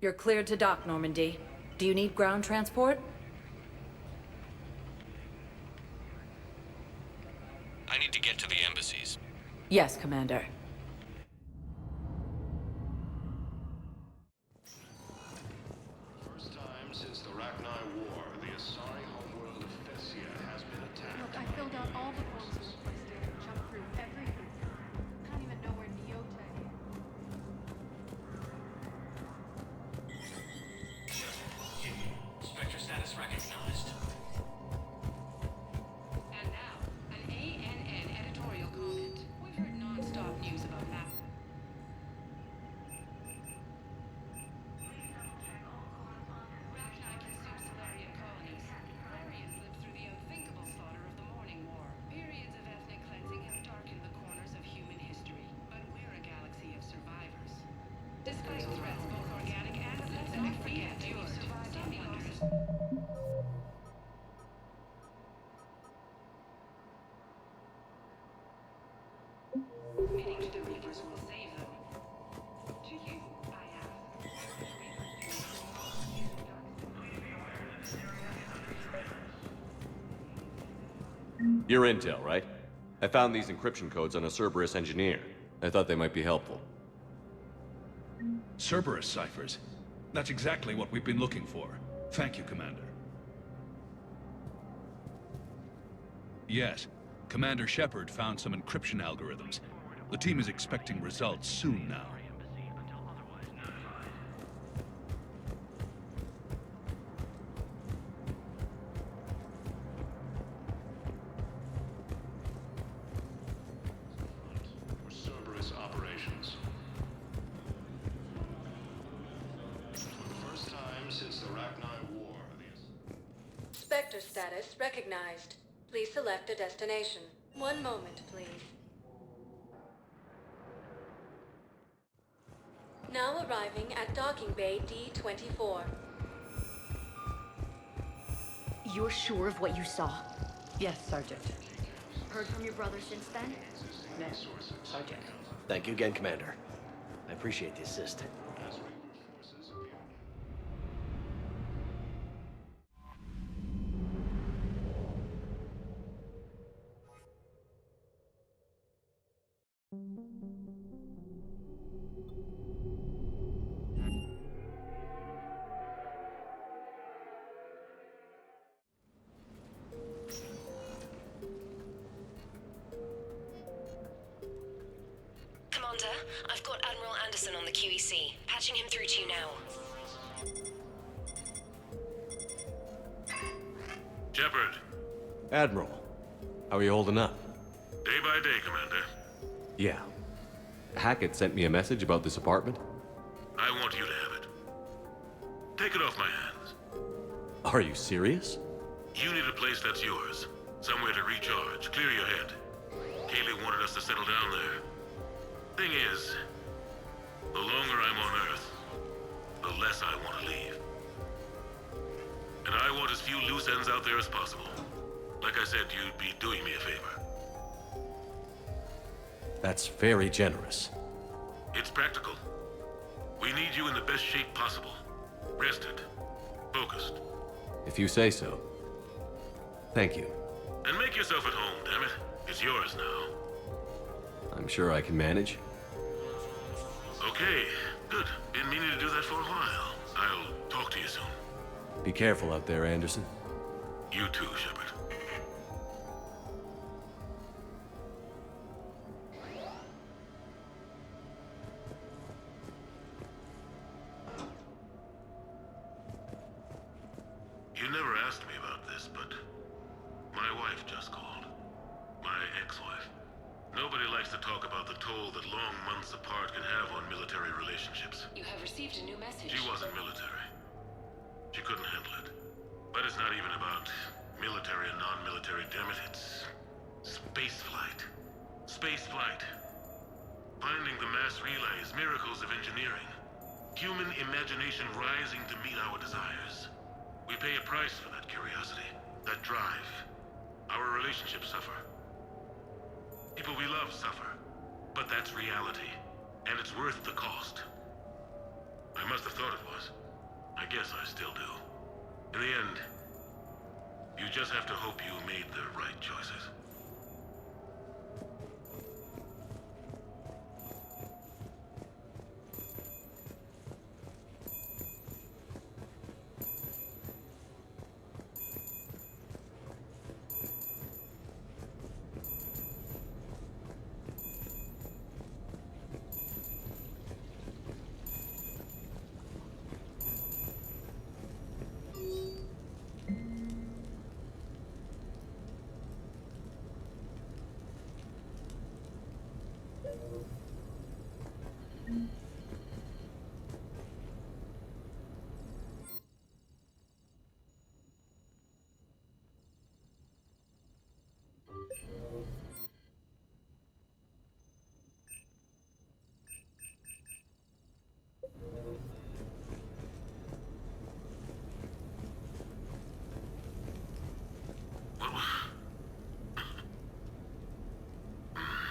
You're cleared to dock, Normandy. Do you need ground transport? I need to get to the embassies. Yes, Commander. First time since the Rachni War, the Asari homeworld of Thessia has been attacked. Look, I filled out all the forms you requested and jumped through every hoop. Can't even know where Neota is. Spectre status recognized. And now, an ANN editorial comment. We've heard non-stop news about that. Rachni consume Solarian colonies. Solarians lived through the unthinkable slaughter of the Morning War. Periods of ethnic cleansing have darkened the corners of human history. But we're a galaxy of survivors. Despite threats, both organic and synthetic, forget you've survived some wonders. Admitting to the Reapers will save them. To you, I ask. Your intel, right? I found these encryption codes on a Cerberus engineer. I thought they might be helpful. Cerberus ciphers. That's exactly what we've been looking for. Thank you, Commander. Yes, Commander Shepard found some encryption algorithms. The team is expecting results soon now. For Cerberus operations. For the first time since the Rachni War, the Spectre status recognized. Please select a destination. One moment, please. Now arriving at docking bay D-24. You're sure of what you saw? Yes, Sergeant. Heard from your brother since then? No, sources. Sergeant. Thank you again, Commander. I appreciate the assist. As Reaper forces appear. Commander, I've got Admiral Anderson on the QEC. Patching him through to you now. Shepard, Admiral, how are you holding up? day by day, Commander. Yeah. Hackett sent me a message about this apartment. I want you to have it. Take it off my hands. Are you serious? You need a place that's yours. Somewhere to recharge, clear your head. Kaylee wanted us to settle down there. Thing is, the longer I'm on Earth, the less I want to leave. And I want as few loose ends out there as possible. Like I said, you'd be doing me a favor. That's very generous. It's practical. We need you in the best shape possible. Rested. Focused. If you say so. Thank you. And make yourself at home, damn it. It's yours now. I'm sure I can manage. Okay, good. Been meaning to do that for a while. I'll talk to you soon. Be careful out there, Anderson. You too, Shepard. You never asked me about this, but my wife just called. My ex-wife. Nobody likes to talk about the toll that long months apart can have on military relationships. You have received a new message. She wasn't military. She couldn't handle it. But it's not even about military and non-military, damn it. It's space flight. Space flight. Finding the mass relays, miracles of engineering. Human imagination rising to meet our desires. We pay a price for that curiosity, that drive. Our relationships suffer. People we love suffer. But that's reality. And it's worth the cost. I must have thought it was. I guess I still do. In the end, you just have to hope you made the right choices.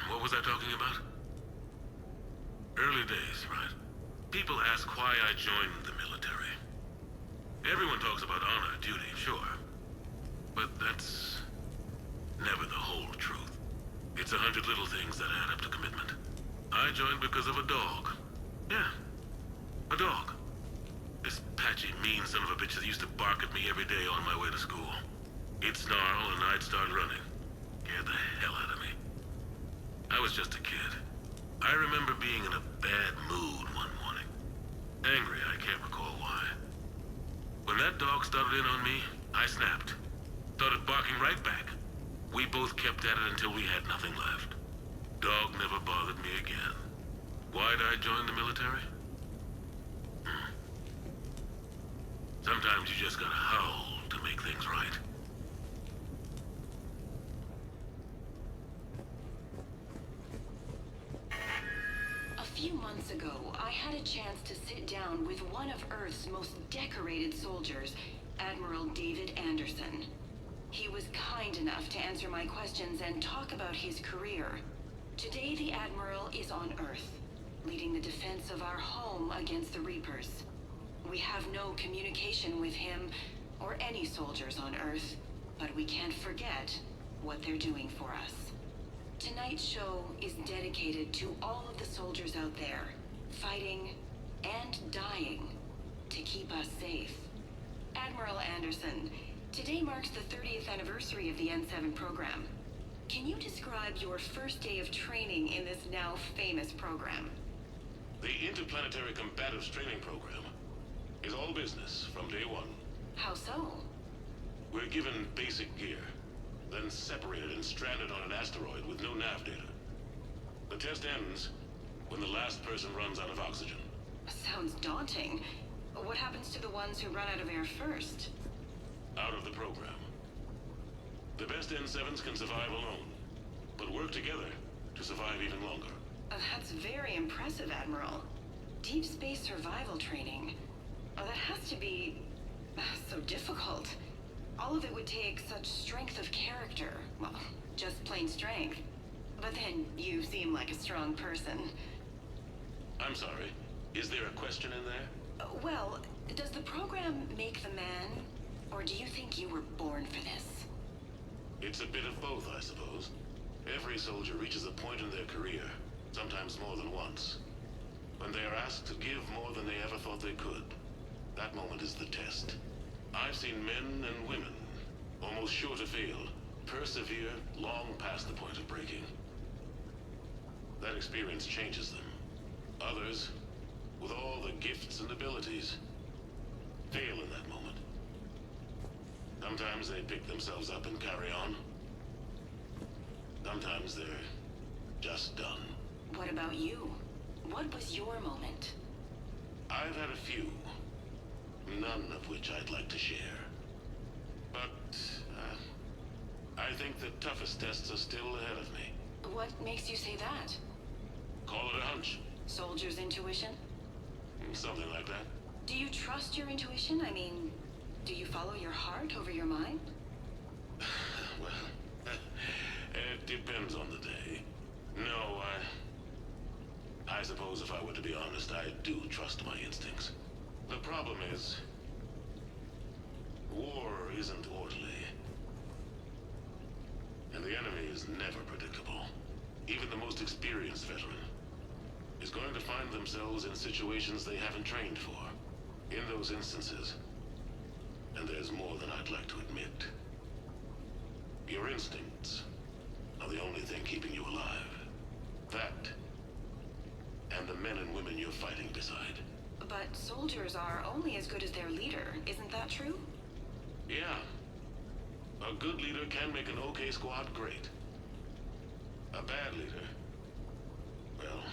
What was I talking about? Early days, right? People ask why I joined the military. Everyone talks about honor, duty, sure. But that's never the whole truth. It's 100 little things that add up to commitment. I joined because of a dog. Yeah, a dog. This patchy, mean son of a bitch that used to bark at me every day on my way to school. He'd snarl and I'd start running. Scared the hell out of me. I was just a kid. I remember being in a bad mood one morning. Angry, I can't recall why. When that dog started in on me, I snapped. Started barking right back. We both kept at it until we had nothing left. Dog never bothered me again. Why'd I join the military? Sometimes you just gotta howl to make things right. A few months ago, I had a chance to sit down with one of Earth's most decorated soldiers, Admiral David Anderson. He was kind enough to answer my questions and talk about his career. Today, the Admiral is on Earth, leading the defense of our home against the Reapers. We have no communication with him or any soldiers on Earth, but we can't forget what they're doing for us. Tonight's show is dedicated to all of the soldiers out there, fighting and dying to keep us safe. Admiral Anderson, today marks the 30th anniversary of the N7 program. Can you describe your first day of training in this now famous program? The Interplanetary Combatives Training Program is all business from day one. How so? We're given basic gear, then separated and stranded on an asteroid with no nav data. The test ends when the last person runs out of oxygen. Sounds daunting. What happens to the ones who run out of air first? Out of the program. The best N7s can survive alone, but work together to survive even longer. That's very impressive, Admiral. Deep space survival training. That has to be so difficult. All of it would take such strength of character. Well, just plain strength. But then you seem like a strong person. I'm sorry. Is there a question in there? Well, does the program make the man? Or do you think you were born for this? It's a bit of both, I suppose. Every soldier reaches a point in their career, sometimes more than once, when they are asked to give more than they ever thought they could. That moment is the test. I've seen men and women, almost sure to fail, persevere long past the point of breaking. That experience changes them. Others, with all the gifts and abilities, fail in that moment. Sometimes they pick themselves up and carry on. Sometimes they're just done. What about you? What was your moment? I've had a few, none of which I'd like to share. But, I think the toughest tests are still ahead of me. What makes you say that? Call it a hunch. Soldier's intuition? Something like that. Do you trust your intuition? I mean, do you follow your heart over your mind? Well, it depends on the day. No, I suppose if I were to be honest, I do trust my instincts. The problem is, war isn't orderly. And the enemy is never predictable. Even the most experienced veteran is going to find themselves in situations they haven't trained for. In those instances, and there's more than I'd like to admit, your instincts are the only thing keeping you alive. That, and the men and women you're fighting beside. But soldiers are only as good as their leader, isn't that true? Yeah. A good leader can make an okay squad great. A bad leader, well,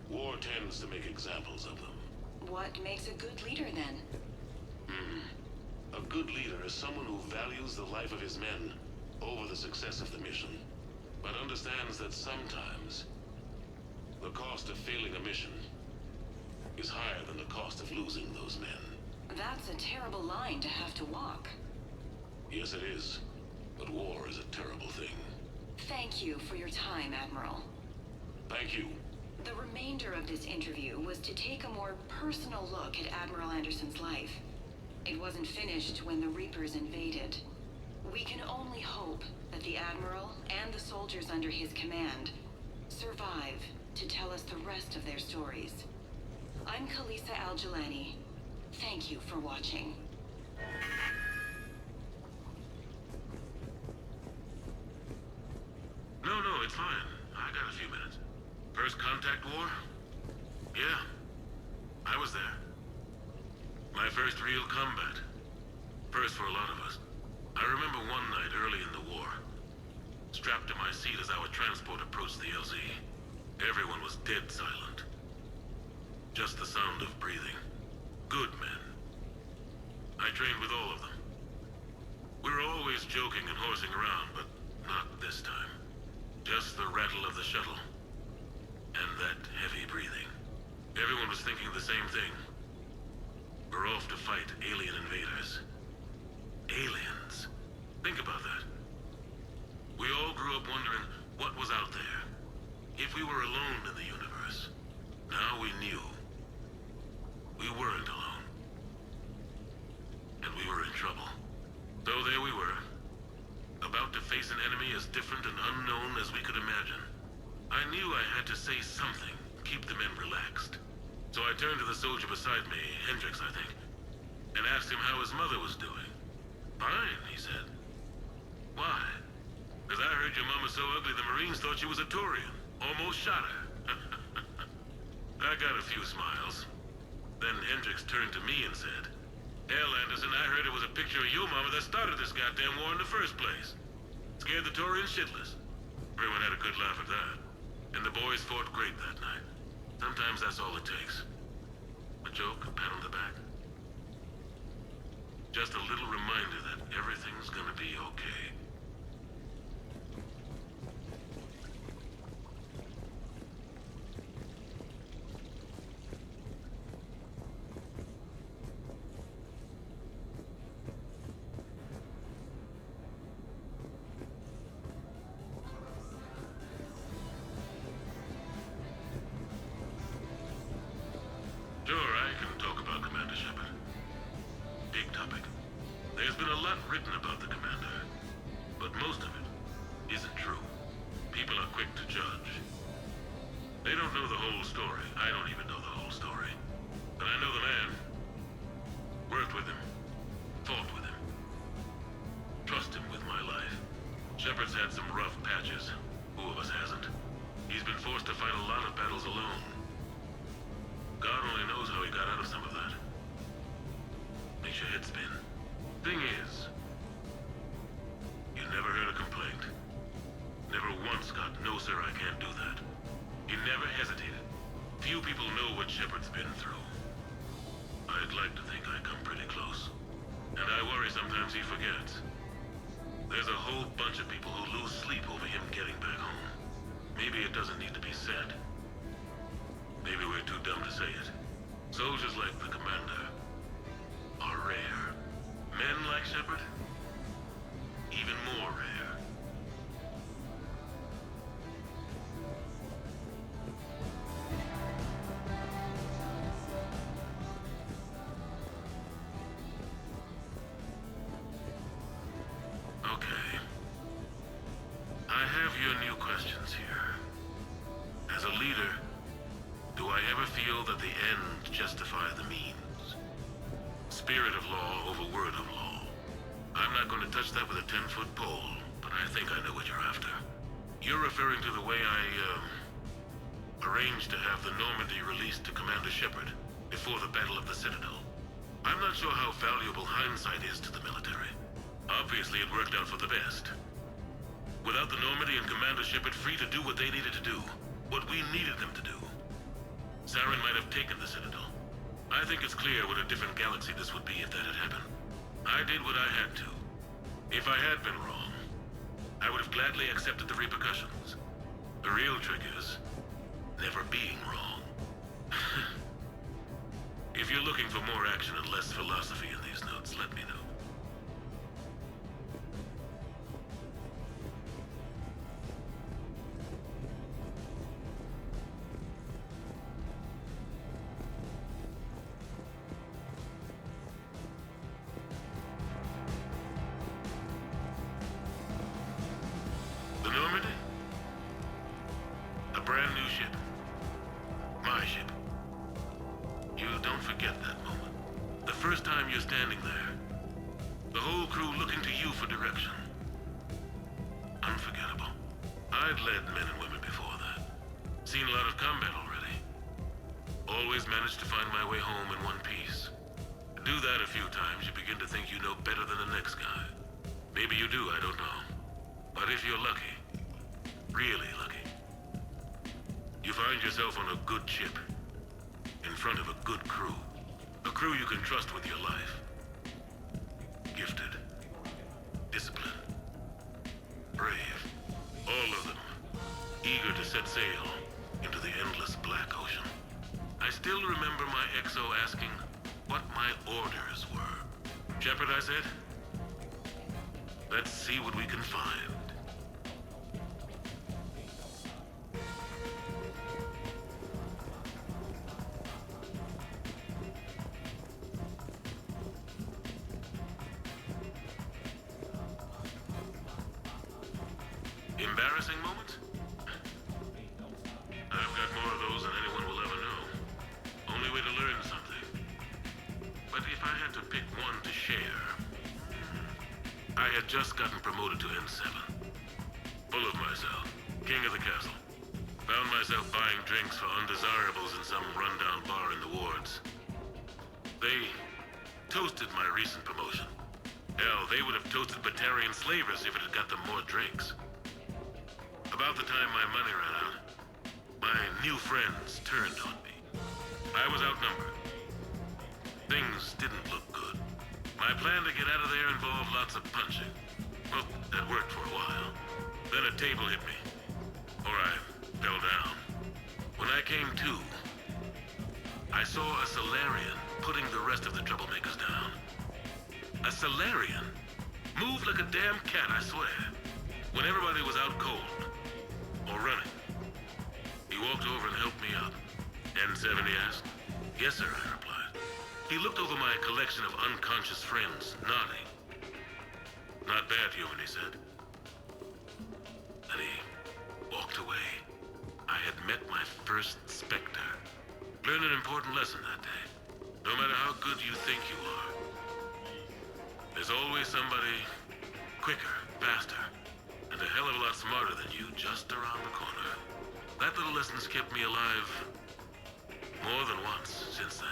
war tends to make examples of them. What makes a good leader, then? A good leader is someone who values the life of his men over the success of the mission, but understands that sometimes the cost of failing a mission is higher than the cost of losing those men. That's a terrible line to have to walk. Yes, it is. But war is a terrible thing. Thank you for your time, Admiral. Thank you. The remainder of this interview was to take a more personal look at Admiral Anderson's life. It wasn't finished when the Reapers invaded. We can only hope that the Admiral and the soldiers under his command survive to tell us the rest of their stories. I'm Khaleesa Al-Jilani. Thank you for watching. No, it's fine. I got a few minutes. First contact war? Yeah. I was there. My first real combat. First for a lot of us. I remember one night early in the war. Strapped to my seat as our transport approached the LZ. Everyone was dead silent. Just the sound of breathing. Good men. I trained with all of them. We were always joking and horsing around, but not this time. Just the rattle of the shuttle. And that heavy breathing. Everyone was thinking the same thing. We're off to fight alien invaders. Aliens. Think about that. We all grew up wondering what was out there. If we were alone in the universe. Now we knew. We weren't alone. And we were in trouble. So there we were. About to face an enemy as different and unknown as we could imagine. I knew I had to say something, keep the men relaxed. So I turned to the soldier beside me, Hendricks, I think, and asked him how his mother was doing. Fine, he said. Why? Because I heard your mom was so ugly the Marines thought she was a Turian. Almost shot her. I got a few smiles. Then Hendricks turned to me and said, "Hell, Anderson, I heard it was a picture of your mama that started this goddamn war in the first place. Scared the Turians shitless." Everyone had a good laugh at that. And the boys fought great that night. Sometimes that's all it takes. A joke, a pat on the back. Just a little reminder that everything's gonna be okay. Sure, I can talk about Commander Shepard. Big topic. There's been a lot written about the Commander, but most of it isn't true. People are quick to judge. They don't know the whole story. I don't even know the whole story. But I know the man. Worked with him. Fought with him. Trust him with my life. Shepard's had some rough patches. Who of us hasn't? He's been forced to fight a lot of battles alone. God only knows how he got out of some of that. Makes your head spin. Thing is, you never heard a complaint. Never once got, "No, sir, I can't do that." He never hesitated. Few people know what Shepard's been through. I'd like to think I come pretty close. And I worry sometimes he forgets. There's a whole bunch of people who lose sleep over him getting back home. Maybe it doesn't need to be said. Maybe we're too dumb to say it. Soldiers like the Commander are rare. Men like Shepard, even more rare. your new questions here. As a leader, do I ever feel that the ends justify the means? Spirit of law over word of law. I'm not going to touch that with a 10-foot pole, but I think I know what you're after. You're referring to the way I, arranged to have the Normandy released to Commander Shepard before the Battle of the Citadel. I'm not sure how valuable hindsight is to the military. Obviously, it worked out for the best. Without the Normandy and Commander Shepard free to do what they needed to do, what we needed them to do, Saren might have taken the Citadel. I think it's clear what a different galaxy this would be if that had happened. I did what I had to. If I had been wrong, I would have gladly accepted the repercussions. The real trick is never being wrong. If you're looking for more action and less philosophy in these notes, let me know. The Normandy? A brand new ship. My ship. You don't forget that moment. The first time you're standing there. The whole crew looking to you for direction. Unforgettable. I'd led men and women before that. Seen a lot of combat already. Always managed to find my way home in one piece. Do that a few times, you begin to think you know better than the next guy. Maybe you do, I don't know. But if you're lucky, really lucky, you find yourself on a good ship, in front of a good crew. A crew you can trust with your life. Gifted. Disciplined. Brave. All of them. Eager to set sail into the endless black ocean. I still remember my XO asking what my orders were. Shepard, I said, let's see what we can find. Embarrassing moments? I've got more of those than anyone will ever know. Only way to learn something. But if I had to pick one to share, I had just gotten promoted to N7. Full of myself. King of the castle. Found myself buying drinks for undesirables in some rundown bar in the wards. They toasted my recent promotion. Hell, they would have toasted Batarian slavers if it had got them more drinks. About the time my money ran out, my new friends turned on me. I was outnumbered. Things didn't look good. My plan to get out of there involved lots of punching. Well, that worked for a while. Then a table hit me. Or I fell down. When I came to, I saw a Solarian putting the rest of the troublemakers down. A Solarian? Moved like a damn cat, I swear. When everybody was out cold. Or running. He walked over and helped me up. N7, he asked. Yes, sir, I replied. He looked over my collection of unconscious friends, nodding. Not bad, human, he said. Then he walked away. I had met my first Spectre. Learned an important lesson that day. No matter how good you think you are, there's always somebody quicker, faster, and a hell of a lot smarter than you just around the corner. That little lesson's kept me alive more than once since then.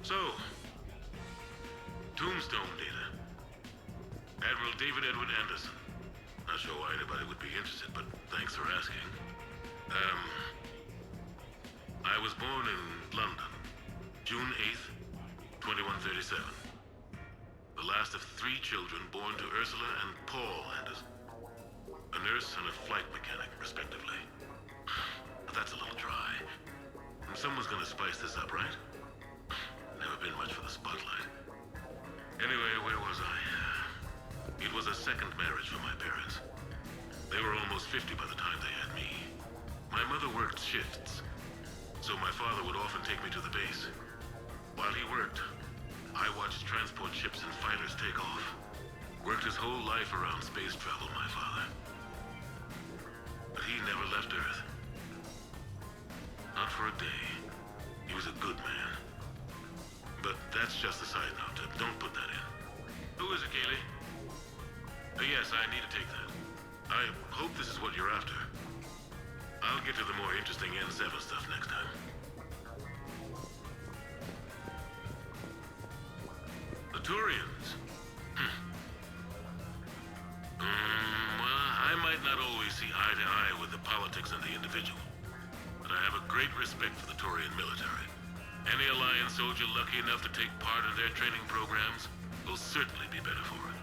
So, Tombstone data. Admiral David Edward Anderson. Not sure why anybody would be interested, but thanks for asking. I was born in London, June 8th, 2137. The last of 3 children born to Ursula and Paul Anderson. A nurse and a flight mechanic, respectively. But that's a little dry. And someone's gonna spice this up, right? Never been much for the spotlight. Anyway, where was I? It was a second marriage for my parents. They were almost 50 by the time they had me. My mother worked shifts, so my father would often take me to the base. While he worked, I watched transport ships and fighters take off. Worked his whole life around space travel, my father. But he never left Earth. Not for a day. He was a good man. But that's just a side note. Don't put that in. Who is it, Kaylee? Yes, I need to take that. I hope this is what you're after. I'll get to the more interesting N7 stuff next time. The Turians. Well, I might not always see eye to eye with the politics and the individual, but I have a great respect for the Turian military. Any Alliance soldier lucky enough to take part in their training programs will certainly be better for it.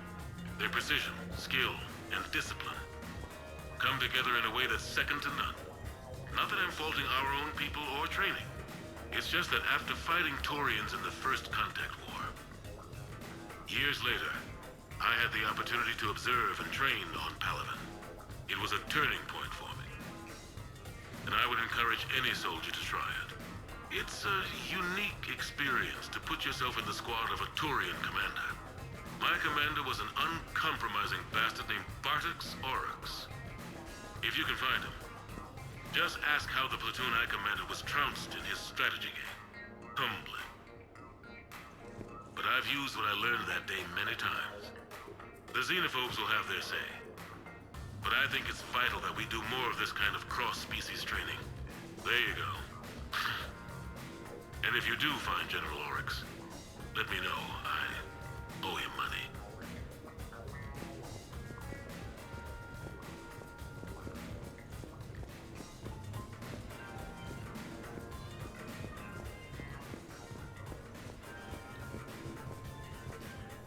Their precision, skill, and discipline come together in a way that's second to none. Not that I'm faulting our own people or training. It's just that after fighting Turians in the First Contact War, years later, I had the opportunity to observe and train on Palaven. It was a turning point for me. And I would encourage any soldier to try it. It's a unique experience to put yourself in the squad of a Turian commander. My commander was an uncompromising bastard named Bartix Oryx. If you can find him, just ask how the platoon I commanded was trounced in his strategy game. Humbling. But I've used what I learned that day many times. The xenophobes will have their say. But I think it's vital that we do more of this kind of cross-species training. There you go. And if you do find General Oryx, let me know. I owe him money.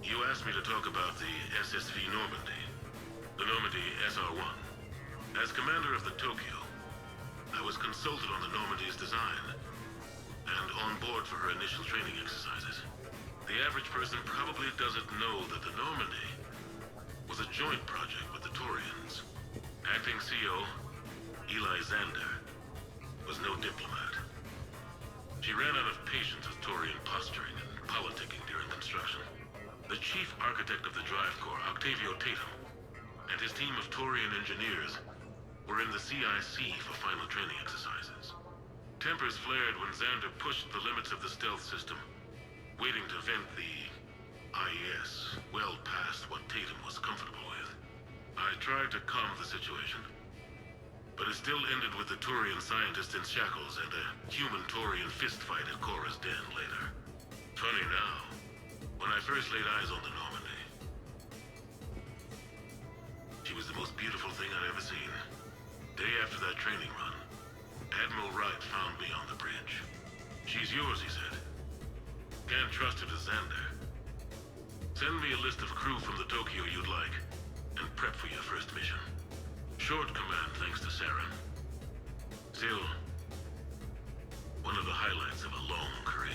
You asked me to talk about the SSV Normandy, the Normandy SR-1. As commander of the Tokyo, I was consulted on the Normandy's design and on board for her initial training exercises. The average person probably doesn't know that the Normandy was a joint project with the Turians. Acting CO, Eli Xander, was no diplomat. She ran out of patience with Turian posturing and politicking during construction. The chief architect of the Drive Corps, Octavio Tatum, and his team of Turian engineers were in the CIC for final training exercises. Tempers flared when Xander pushed the limits of the stealth system, waiting to vent the IES well past what Tatum was comfortable with. I tried to calm the situation, but it still ended with the Turian scientist in shackles and a human-Turian fistfight at Korra's den later. Funny now, when I first laid eyes on the Normandy, she was the most beautiful thing I'd ever seen. Day after that training run, Admiral Wright found me on the bridge. She's yours, he said. Can't trust her to Xander. Send me a list of crew from the Tokyo you'd like, and prep for your first mission. Short command thanks to Saren. Still, one of the highlights of a long career.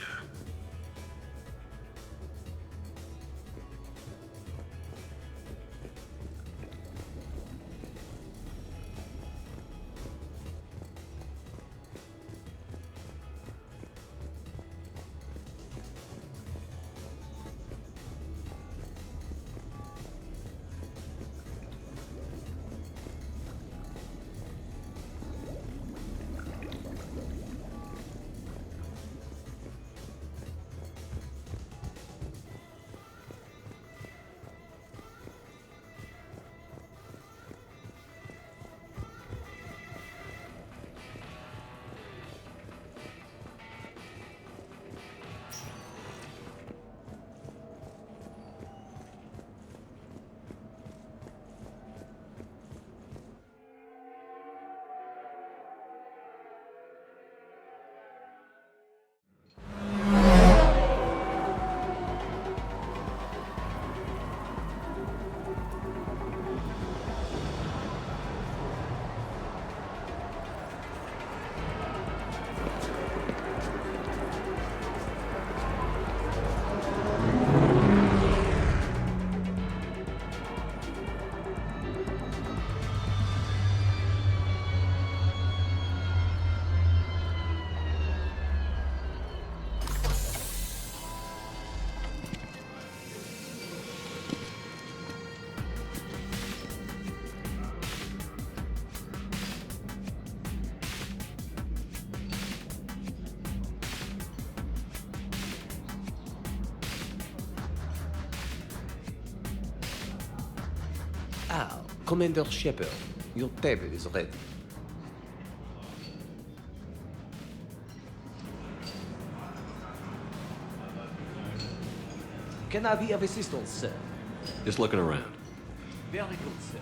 Commander Shepard, your table is ready. Can I be of assistance, sir? Just looking around. Very good, sir.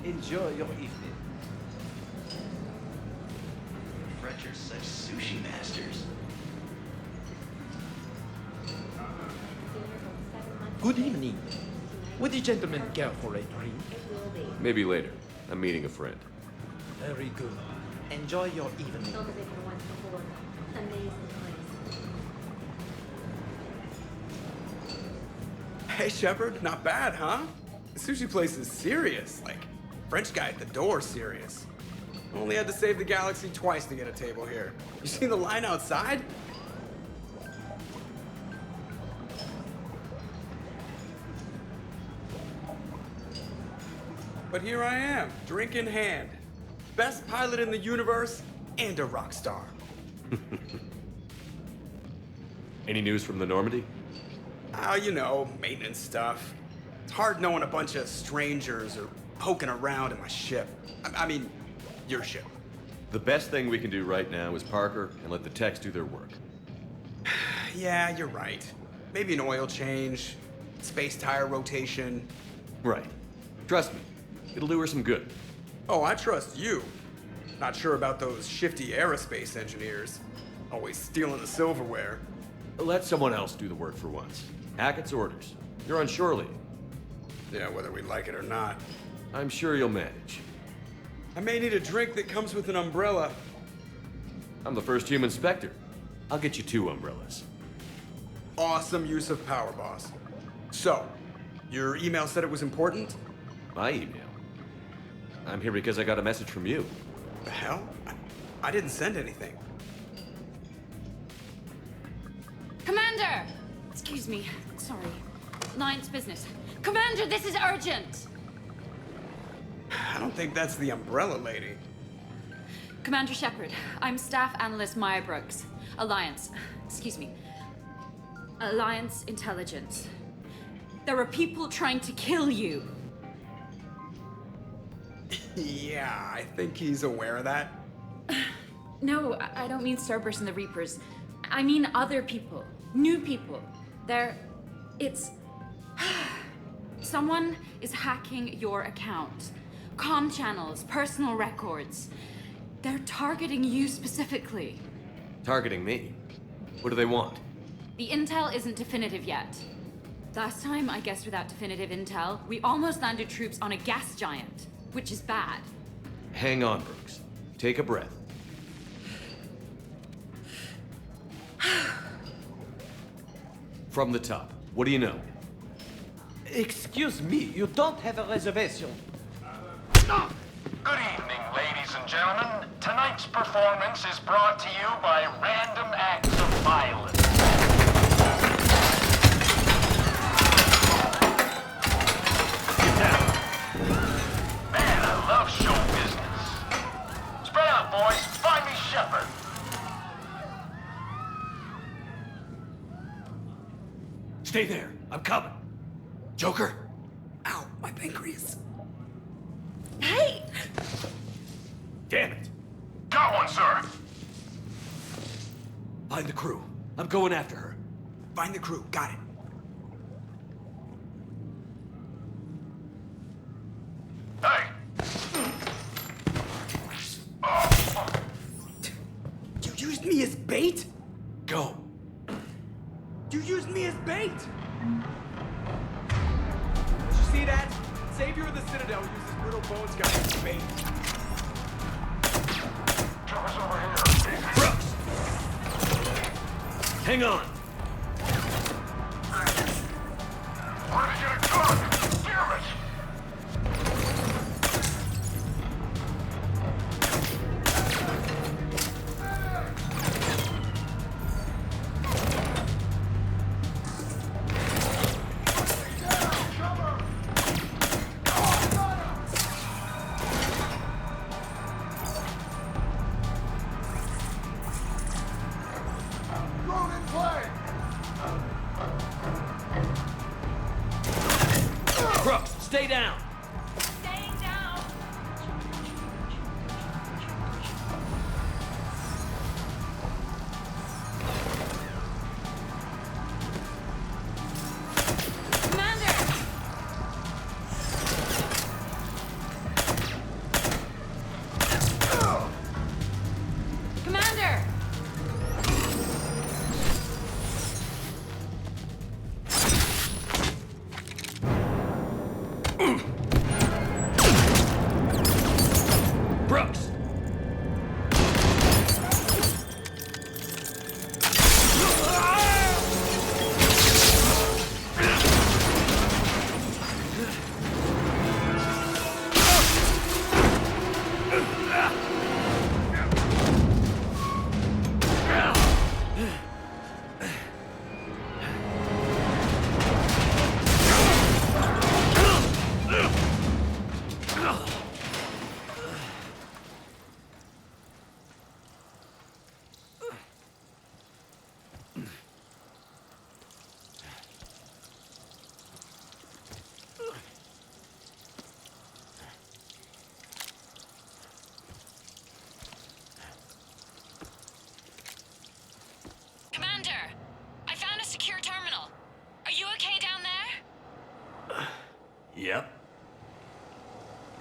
Enjoy your evening. French are such sushi masters. Good evening. Would the gentleman care for a drink? Maybe later. I'm meeting a friend. Very good. Enjoy your evening. Hey, Shepard, not bad, huh? The sushi place is serious. Like, French guy at the door serious. Only had to save the galaxy twice to get a table here. You see the line outside? But here I am, drink in hand. Best pilot in the universe and a rock star. Any news from the Normandy? You know, maintenance stuff. It's hard knowing a bunch of strangers or poking around in my ship. I mean, your ship. The best thing we can do right now is Parker and let the techs do their work. Yeah, you're right. Maybe an oil change, space tire rotation. Right. Trust me, it'll do her some good. Oh, I trust you. Not sure about those shifty aerospace engineers. Always stealing the silverware. Let someone else do the work for once. Hackett's orders. You're on shore leave. Yeah, whether we like it or not. I'm sure you'll manage. I may need a drink that comes with an umbrella. I'm the first human Spectre. I'll get you 2 umbrellas. Awesome use of power, boss. So, your email said it was important? My email? I'm here because I got a message from you. The hell? I didn't send anything. Commander! Excuse me. Sorry. Alliance business. Commander, this is urgent! I don't think that's the umbrella lady. Commander Shepard, I'm Staff Analyst Maya Brooks. Alliance. Excuse me. Alliance Intelligence. There are people trying to kill you. Yeah, I think he's aware of that. No, I don't mean Cerberus and the Reapers. I mean other people. New people. It's... Someone is hacking your account. Comm channels, personal records. They're targeting you specifically. Targeting me? What do they want? The intel isn't definitive yet. Last time, I guessed without definitive intel, we almost landed troops on a gas giant, which is bad. Hang on, Brooks. Take a breath. From the top, what do you know? Excuse me, you don't have a reservation. Good evening, ladies and gentlemen. Tonight's performance is brought to you by random acts of violence. Get down. Man, I love show business. Spread out, boys. Find me Shepard. Stay there. I'm coming. Joker? Ow, my pancreas. Hey! Damn it. Got one, sir. Find the crew. I'm going after her. Find the crew, got it. Hey. You used me as bait? Go. You used me as bait! Did you see that? Savior of the Citadel uses brittle bones guy as bait. Trevor's over here. Brooks! Hang on. Where did you get a gun? Damn it!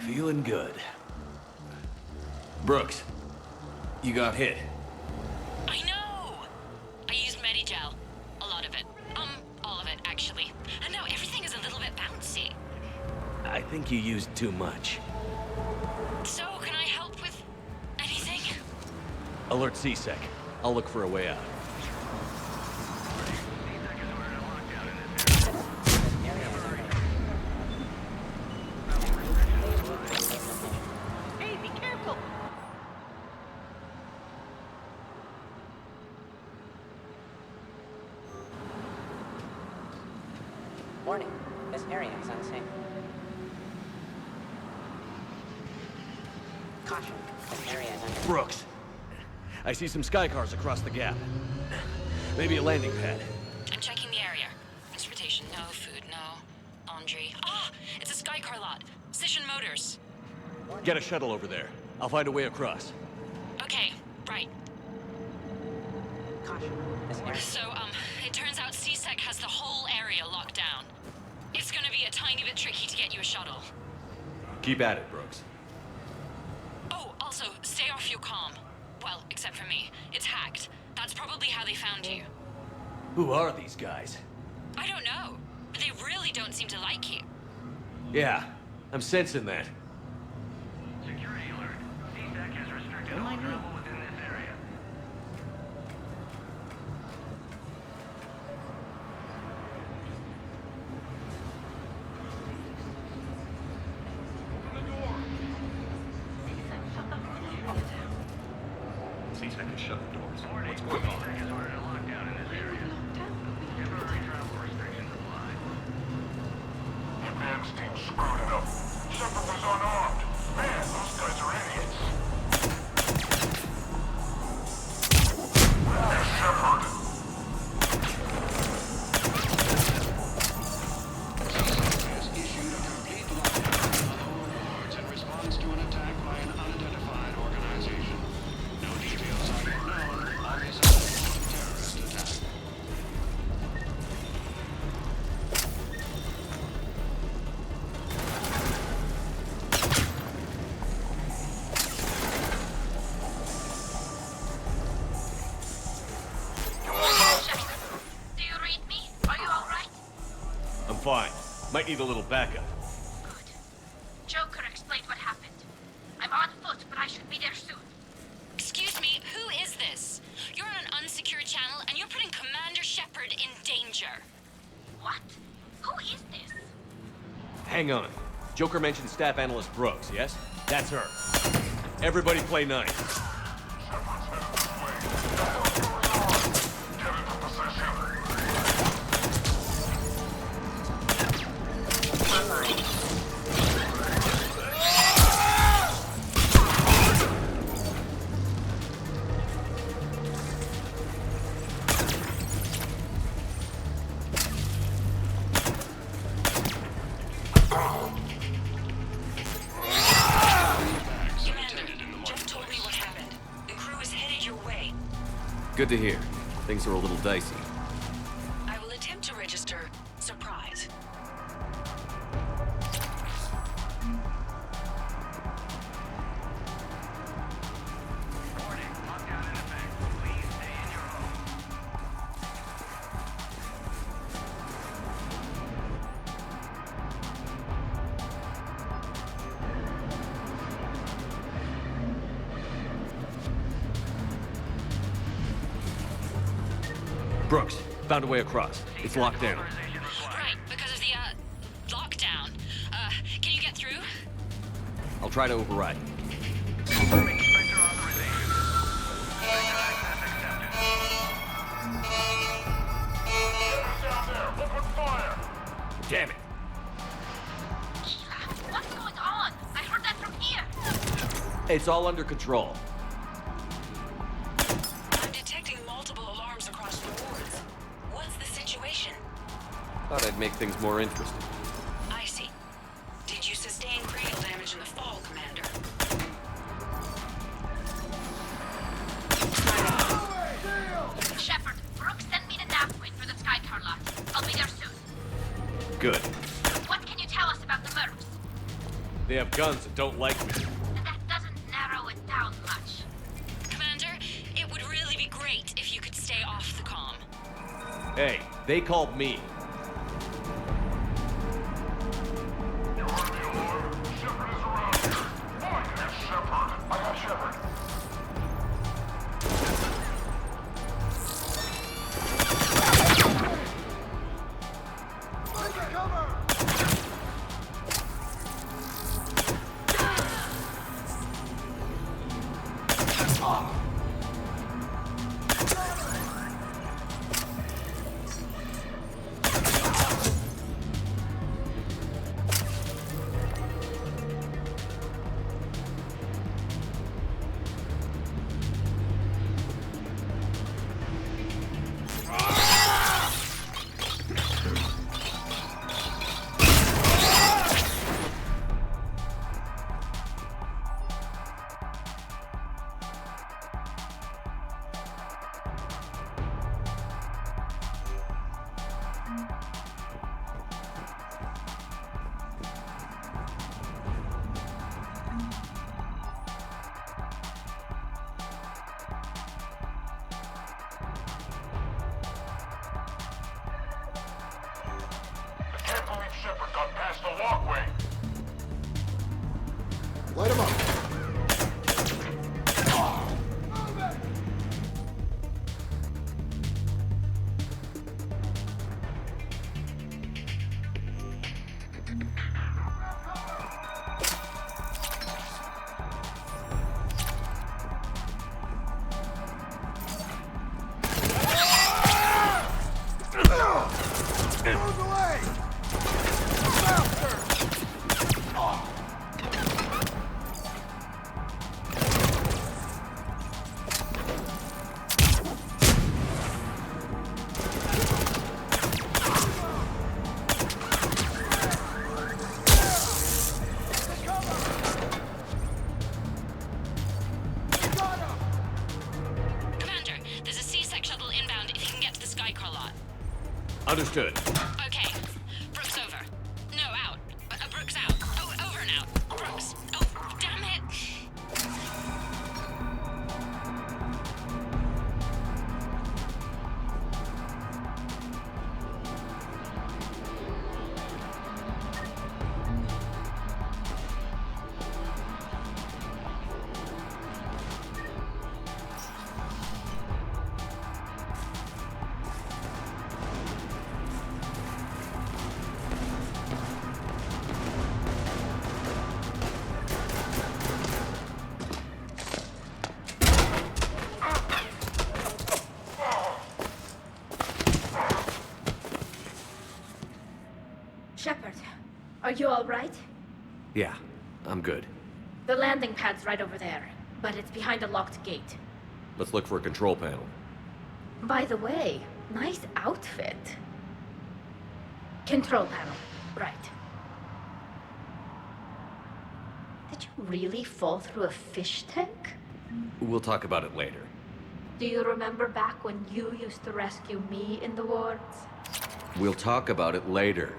Feeling good. Brooks, you got hit. I know! I used Medigel. A lot of it. All of it, actually. And now everything is a little bit bouncy. I think you used too much. So, can I help with anything? Alert C-Sec. I'll look for a way out. Hey, be careful! Warning, this area is unsafe. Caution, this area is under... Brooks, I see some sky cars across the gap. Maybe a landing pad. I'm checking the area. Transportation, no. Food, no. Laundry. Ah! It's a Skycar lot. Cision Motors. Get a shuttle over there. I'll find a way across. Okay, right. Caution, this area... So, it turns out C-Sec has the whole area locked down. It's gonna be a tiny bit tricky to get you a shuttle. Keep at it, Brooks. Oh, also, stay off your comm. Well, except for me. It's hacked. That's probably how they found you. Who are these guys? I don't know. They really don't seem to like you. Yeah, I'm sensing that. Security alert. CSEC has restricted all travel within this area. C-Sec has shut the doors. What's going on? CSEC has ordered a lockdown in this area. Temporary travel restrictions apply. Advance team screwed it up. Shepard was unarmed. Man, those guys are idiots. Where's Shepard? has issued a complete lockdown on the overlords in response to an attack by an unidentified organization. No details are yet known of this alleged terrorist attack. Do you read me? Are you alright? I'm fine. Might need a little backup. Joker explained what happened. I'm on foot, but I should be there soon. Excuse me, who is this? You're on an unsecured channel, and you're putting Commander Shepard in danger. What? Who is this? Hang on. Joker mentioned Staff Analyst Brooks, yes? That's her. Everybody play nice. Good to hear. Things are a little dicey. I will attempt to register surprise. Brooks, found a way across. It's locked down. Right, because of the, lockdown. Can you get through? I'll try to override. Damn it. What's going on? I heard that from here. It's all under control. I'm detecting multiple alarms across the wards. What's the situation? Thought I'd make things more interesting. I see. Did you sustain cranial damage in the fall, Commander? Shepard, Brooks sent me the nav point for the Skycar lot. I'll be there soon. Good. What can you tell us about the Mercs? They have guns and don't like me. That doesn't narrow it down much. Commander, it would really be great if you could stay off the comm. Hey, they called me. You heard the alarm. Shepard is around here. Boy, there's Shepard. I got Shepard. Shepard got past the walkway. Light him up. Understood. Okay. Brooks over. No, out. Brooks out. Oh, over and out. Brooks. Oh, damn it. Shepard, are you all right? Yeah, I'm good. The landing pad's right over there, but it's behind a locked gate. Let's look for a control panel. By the way, nice outfit. Control panel, right. Did you really fall through a fish tank? We'll talk about it later. Do you remember back when you used to rescue me in the wards? We'll talk about it later.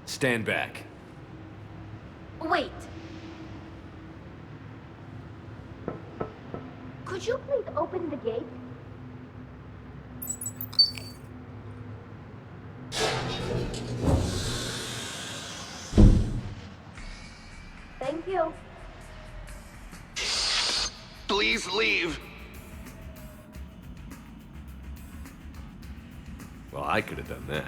Stand back. Wait. Could you please open the gate? Rolling hills. Please leave. Well, I could have done that.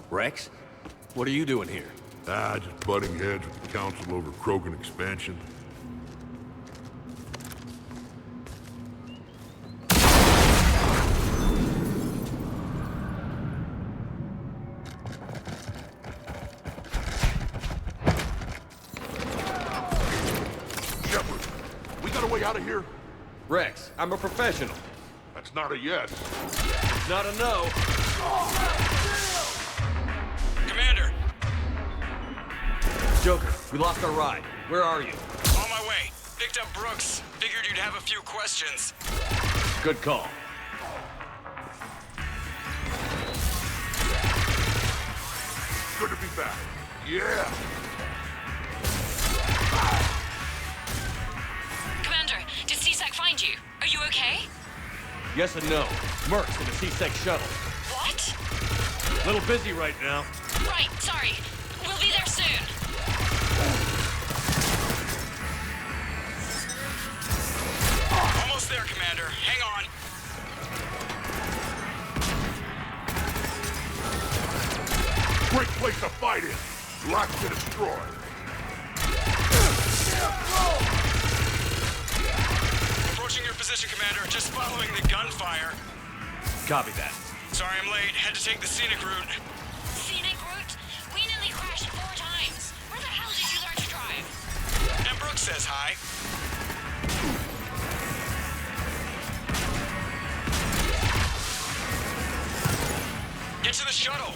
Rex? What are you doing here? Just butting heads with the council over Krogan expansion. Shepard, we got a way out of here? Rex, I'm a professional. That's not a yes. It's not a no. Commander! Joker, we lost our ride. Where are you? On my way. Picked up Brooks. Figured you'd have a few questions. Good call. Good to be back. Yeah. Commander, did CSEC find you? Are you okay? Yes and no. Mercs in a C-Sec shuttle. What? Little busy right now. Right, sorry. We'll be there soon. Almost there, Commander. Hang on. Great place to fight in. Lots to destroy. Approaching your position, Commander. Just following the gunfire. Copy that. Sorry I'm late. Had to take the scenic route. Scenic route? We nearly crashed 4 times. Where the hell did you learn to drive? And Brooks says hi. Get to the shuttle.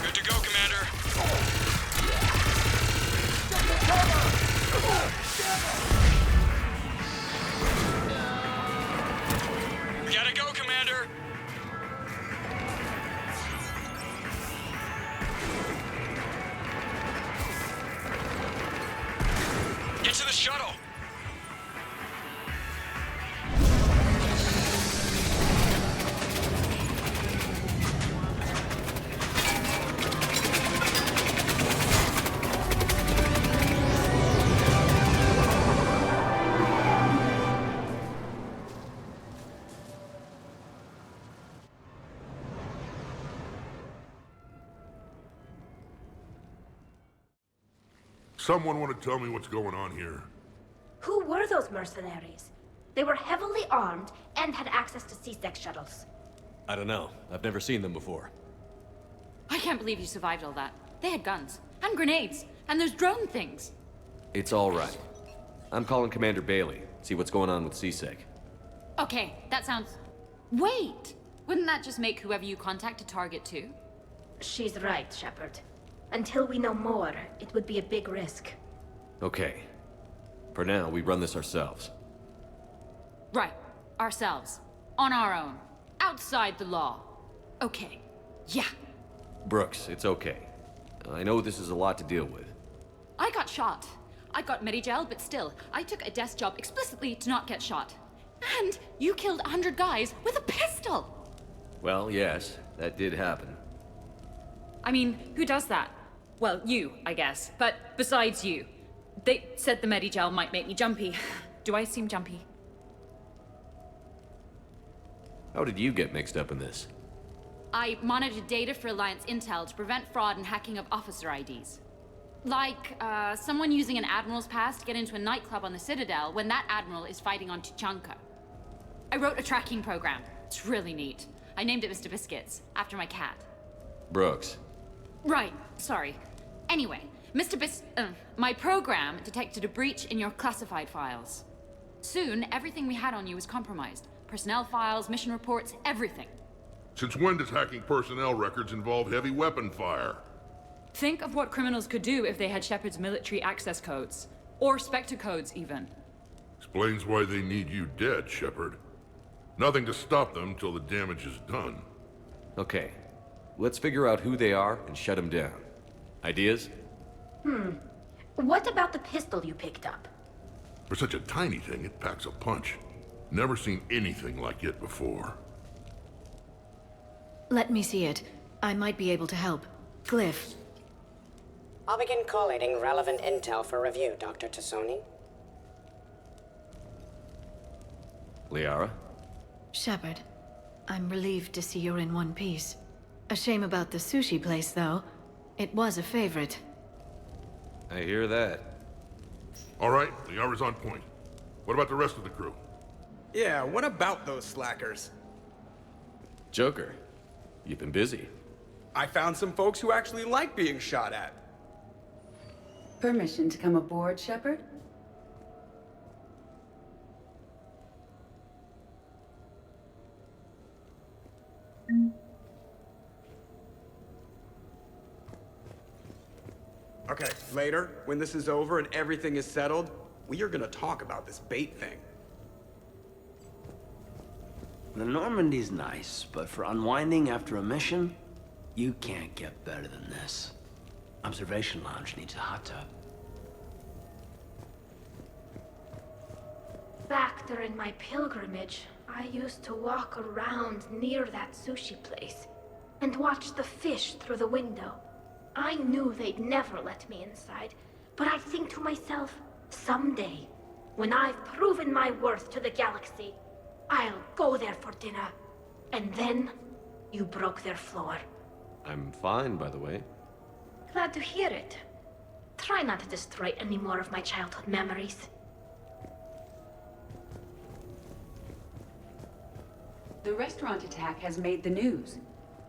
Good to go, Commander. We gotta go, Commander. Get to the shuttle. Someone want to tell me what's going on here? Who were those mercenaries? They were heavily armed and had access to C-Sec shuttles. I don't know. I've never seen them before. I can't believe you survived all that. They had guns, and grenades, and those drone things. It's all right. I'm calling Commander Bailey. See what's going on with C-Sec. Okay, that sounds... Wait! Wouldn't that just make whoever you contact a target too? She's right, Shepard. Until we know more, it would be a big risk. Okay. For now, we run this ourselves. Right. Ourselves. On our own. Outside the law. Okay. Yeah. Brooks, it's okay. I know this is a lot to deal with. I got shot. I got Medigel, but still, I took a desk job explicitly to not get shot. And you killed 100 guys with a pistol! Well, yes, that did happen. I mean, who does that? Well, you, I guess. But besides you. They said the Medigel might make me jumpy. Do I seem jumpy? How did you get mixed up in this? I monitored data for Alliance intel to prevent fraud and hacking of officer IDs. Like, someone using an Admiral's pass to get into a nightclub on the Citadel when that Admiral is fighting on Tuchanka. I wrote a tracking program. It's really neat. I named it Mr. Biscuits, after my cat. Brooks. Right, sorry. Anyway, my program detected a breach in your classified files. Soon, everything we had on you was compromised. Personnel files, mission reports, everything. Since when does hacking personnel records involve heavy weapon fire? Think of what criminals could do if they had Shepard's military access codes. Or Spectre codes, even. Explains why they need you dead, Shepard. Nothing to stop them till the damage is done. Okay. Let's figure out who they are and shut them down. Ideas? What about the pistol you picked up? For such a tiny thing, it packs a punch. Never seen anything like it before. Let me see it. I might be able to help. Glyph. I'll begin collating relevant intel for review, Dr. Tassoni. Liara? Shepard, I'm relieved to see you're in one piece. A shame about the sushi place, though. It was a favorite. I hear that. All right, Liara's on point. What about the rest of the crew? Yeah, what about those slackers? Joker, you've been busy. I found some folks who actually like being shot at. Permission to come aboard, Shepard? Okay, later, when this is over and everything is settled, we are gonna talk about this bait thing. The Normandy's nice, but for unwinding after a mission, you can't get better than this. Observation Lounge needs a hot tub. Back during my pilgrimage, I used to walk around near that sushi place and watch the fish through the window. I knew they'd never let me inside, but I'd think to myself, someday, when I've proven my worth to the galaxy, I'll go there for dinner. And then, you broke their floor. I'm fine, by the way. Glad to hear it. Try not to destroy any more of my childhood memories. The restaurant attack has made the news.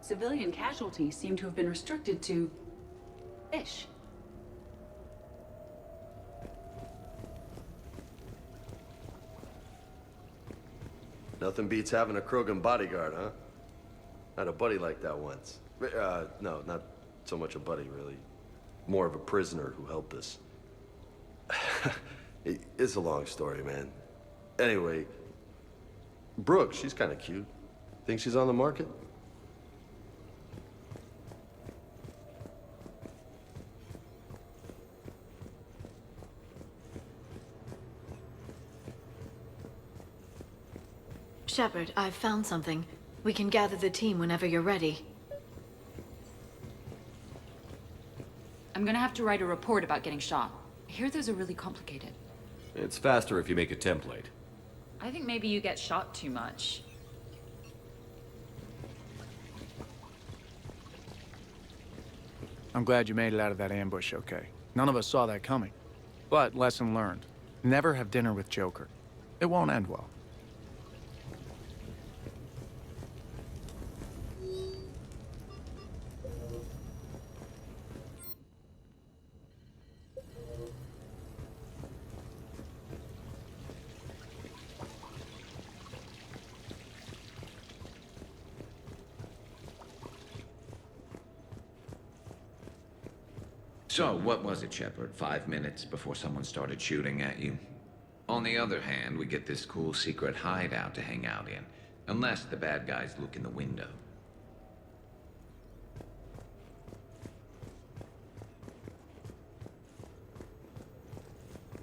Civilian casualties seem to have been restricted to fish. Nothing beats having a Krogan bodyguard, huh? I had a buddy like that once. No, not so much a buddy, really. More of a prisoner who helped us. It's a long story, man. Anyway, Brooke, she's kind of cute. Think she's on the market? Shepard, I've found something. We can gather the team whenever you're ready. I'm gonna have to write a report about getting shot. I hear those are really complicated. It's faster if you make a template. I think maybe you get shot too much. I'm glad you made it out of that ambush okay. None of us saw that coming. But lesson learned. Never have dinner with Joker. It won't end well. So, what was it, Shepard? 5 minutes before someone started shooting at you? On the other hand, we get this cool secret hideout to hang out in. Unless the bad guys look in the window.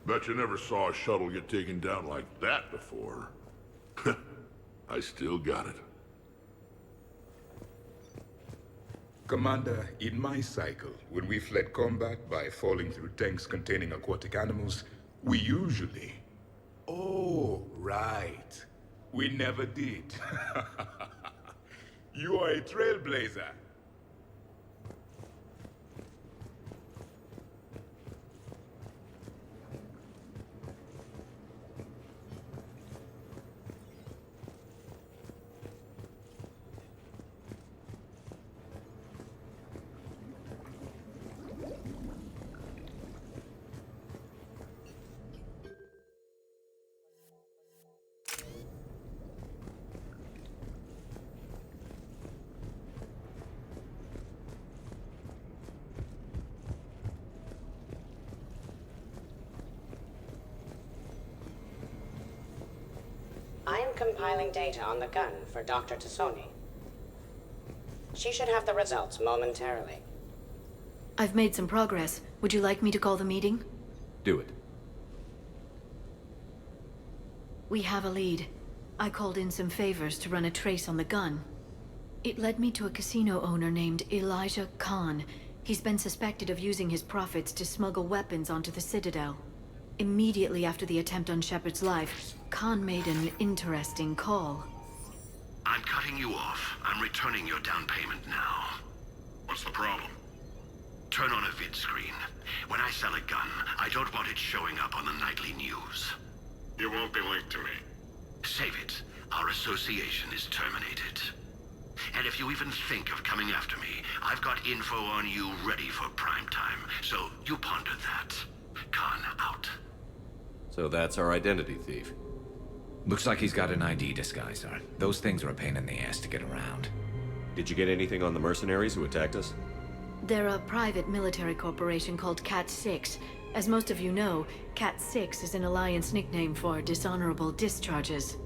Bet you never saw a shuttle get taken down like that before. I still got it. Commander, in my cycle, when we fled combat by falling through tanks containing aquatic animals, we usually... Oh, right. We never did. You are a trailblazer. I am compiling data on the gun for Dr. Tassoni. She should have the results momentarily. I've made some progress. Would you like me to call the meeting? Do it. We have a lead. I called in some favors to run a trace on the gun. It led me to a casino owner named Elijah Khan. He's been suspected of using his profits to smuggle weapons onto the Citadel. Immediately after the attempt on Shepard's life, Khan made an interesting call. I'm cutting you off. I'm returning your down payment now. What's the problem? Turn on a vid screen. When I sell a gun, I don't want it showing up on the nightly news. You won't be linked to me. Save it. Our association is terminated. And if you even think of coming after me, I've got info on you ready for prime time. So you ponder that. Khan out. So that's our identity thief. Looks like he's got an ID disguiser. Those things are a pain in the ass to get around. Did you get anything on the mercenaries who attacked us? They're a private military corporation called Cat-6. As most of you know, Cat-6 is an Alliance nickname for dishonorable discharges.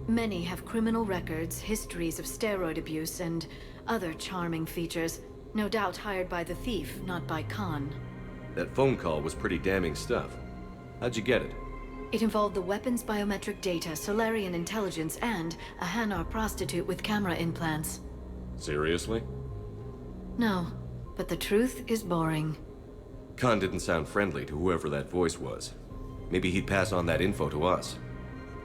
Many have criminal records, histories of steroid abuse, and other charming features. No doubt hired by the thief, not by Khan. That phone call was pretty damning stuff. How'd you get it? It involved the weapons biometric data, Solarian intelligence, and a Hanar prostitute with camera implants. Seriously? No, but the truth is boring. Khan didn't sound friendly to whoever that voice was. Maybe he'd pass on that info to us.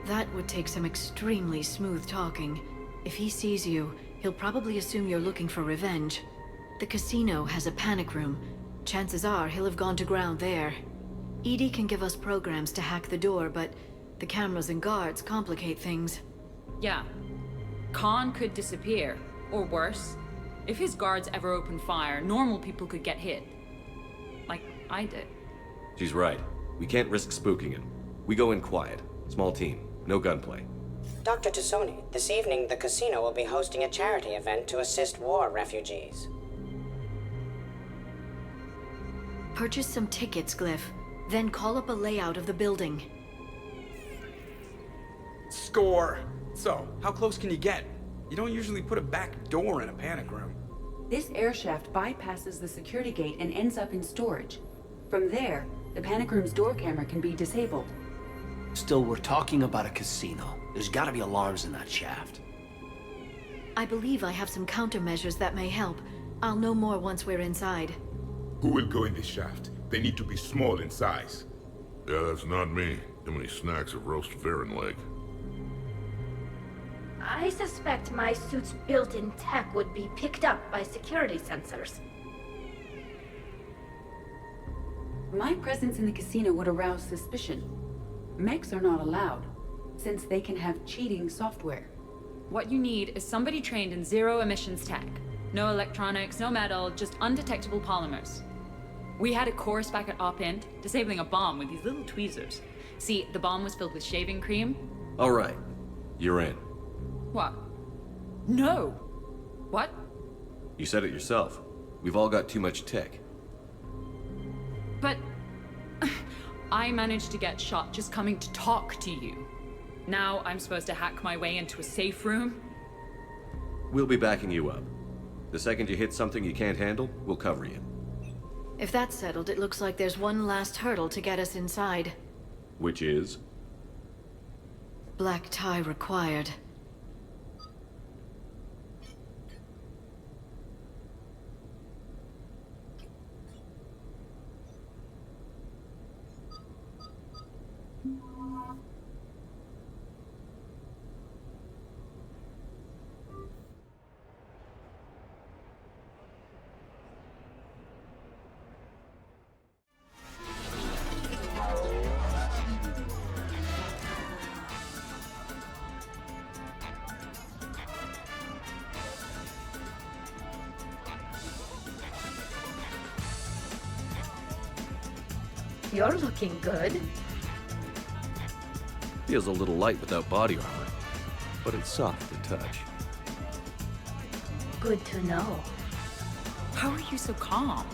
That would take some extremely smooth talking. If he sees you, he'll probably assume you're looking for revenge. The casino has a panic room. Chances are he'll have gone to ground there. EDI can give us programs to hack the door, but the cameras and guards complicate things. Yeah. Khan could disappear. Or worse, if his guards ever open fire, normal people could get hit. Like I did. She's right. We can't risk spooking him. We go in quiet. Small team. No gunplay. Dr. Tassoni, this evening the casino will be hosting a charity event to assist war refugees. Purchase some tickets, Glyph. Then call up a layout of the building. Score! So, how close can you get? You don't usually put a back door in a panic room. This air shaft bypasses the security gate and ends up in storage. From there, the panic room's door camera can be disabled. Still, we're talking about a casino. There's gotta be alarms in that shaft. I believe I have some countermeasures that may help. I'll know more once we're inside. Who will go in this shaft? They need to be small in size. Yeah, that's not me. Too many snacks of roast Varen leg. I suspect my suit's built-in tech would be picked up by security sensors. My presence in the casino would arouse suspicion. Mechs are not allowed, since they can have cheating software. What you need is somebody trained in zero emissions tech. No electronics, no metal, just undetectable polymers. We had a course back at Op-Int, disabling a bomb with these little tweezers. See, the bomb was filled with shaving cream. All right. You're in. What? No! What? You said it yourself. We've all got too much tech. But... I managed to get shot just coming to talk to you. Now I'm supposed to hack my way into a safe room? We'll be backing you up. The second you hit something you can't handle, we'll cover you. If that's settled, it looks like there's one last hurdle to get us inside. Which is? Black tie required. You're looking good. Feels a little light without body armor, but it's soft to touch. Good to know. How are you so calm?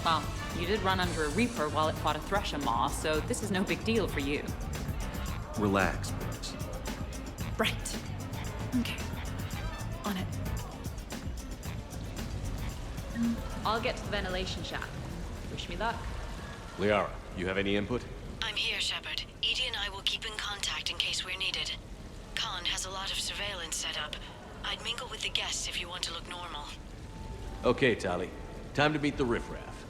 Well, you did run under a Reaper while it fought a Thresher Maw, so this is no big deal for you. Relax, Brooks. Right. Okay. On it. I'll get to the ventilation shaft. Wish me luck. Liara, you have any input? I'm here, Shepard. Edie and I will keep in contact in case we're needed. Khan has a lot of surveillance set up. I'd mingle with the guests if you want to look normal. Okay, Tali. Time to meet the riffraff.